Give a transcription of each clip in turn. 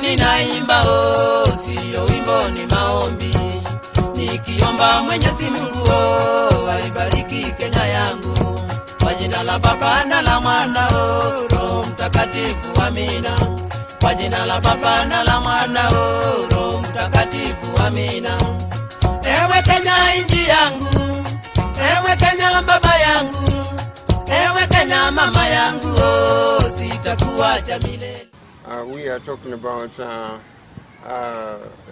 ninaimba sio wimbo ni maombi, nikiomba Mwenyezi Mungu aibariki Kenya yangu, kwa jina la Baba na la Mwana Roho Mtakatifu, amina. Kwa jina la Baba na la Mwana Roho Mtakatifu, amina. Ewe Kenya inji yangu, ewe Kenya baba yangu, ewe Kenya mama yangu, sitakuacha milele. We are talking about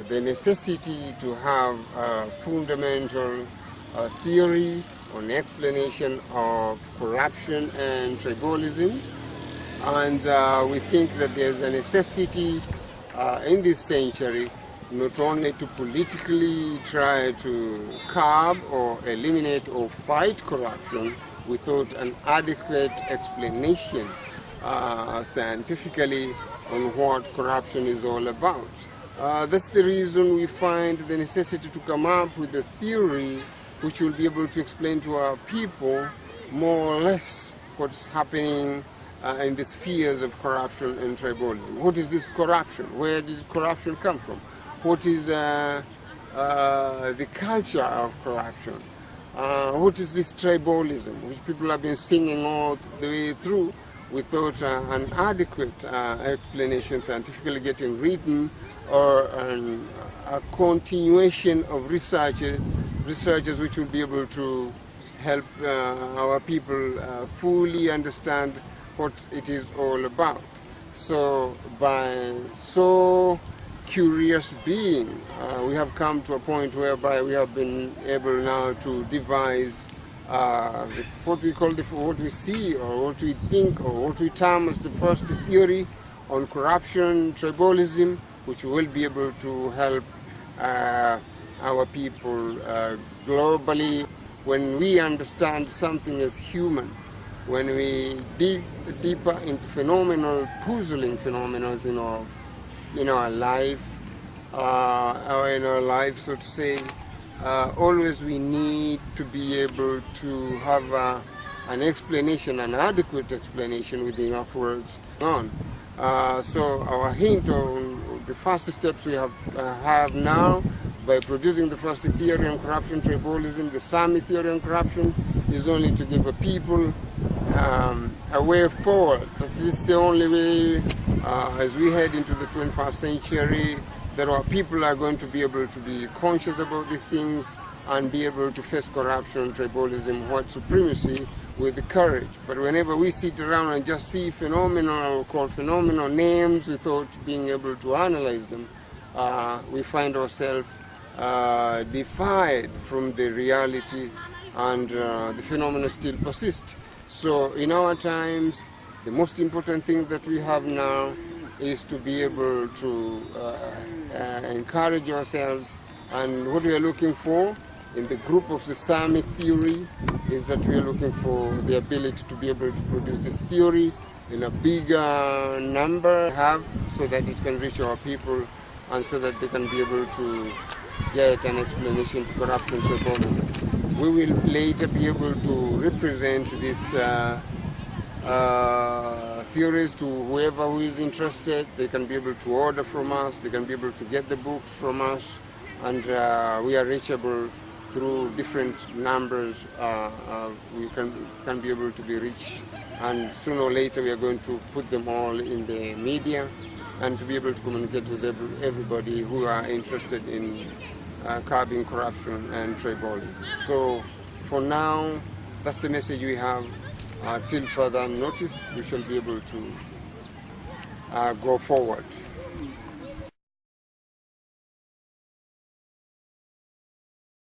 the necessity to have a fundamental theory on explanation of corruption and tribalism, and we think that there's a necessity in this century not only to politically try to curb or eliminate or fight corruption without an adequate explanation scientifically on what corruption is all about. That's the reason we find the necessity to come up with a theory which will be able to explain to our people more or less what's happening in the spheres of corruption and tribalism. What is this corruption? Where does corruption come from? What is the culture of corruption? What is this tribalism, which people have been singing all the way through without an adequate explanation scientifically getting written, or a continuation of researches which will be able to help our people fully understand what it is all about. So by so curious being, we have come to a point whereby we have been able now to devise what we call what we see or what we think or what we term as the first theory on corruption, tribalism, which will be able to help our people globally. When we understand something as human, when we dig deeper into phenomenal, puzzling phenomena in our life, so to say, always we need to be able to have an explanation, an adequate explanation with enough words on. So our hint on the first steps we have now, by producing the first theory on corruption, tribalism, the Sammy theory on corruption, is only to give the people a way forward. This is the only way, as we head into the 21st century, that our people are going to be able to be conscious about these things and be able to face corruption, tribalism, white supremacy with the courage. But whenever we sit around and just see phenomenal names without being able to analyze them, we find ourselves defied from the reality, and the phenomena still persist. So in our times, the most important thing that we have now is to be able to encourage ourselves, and what we are looking for in the group of the Sammy theory is that we are looking for the ability to be able to produce this theory in a bigger number, so that it can reach our people and so that they can be able to get an explanation to corruption tribalism. We will later be able to represent these theories to whoever who is interested. They can be able to order from us, they can be able to get the books from us, and we are reachable through different numbers. We can be able to be reached, and sooner or later we are going to put them all in the media and to be able to communicate with everybody who are interested in curbing corruption and tribalism. So for now, that's the message we have. Till further notice, we shall be able to go forward.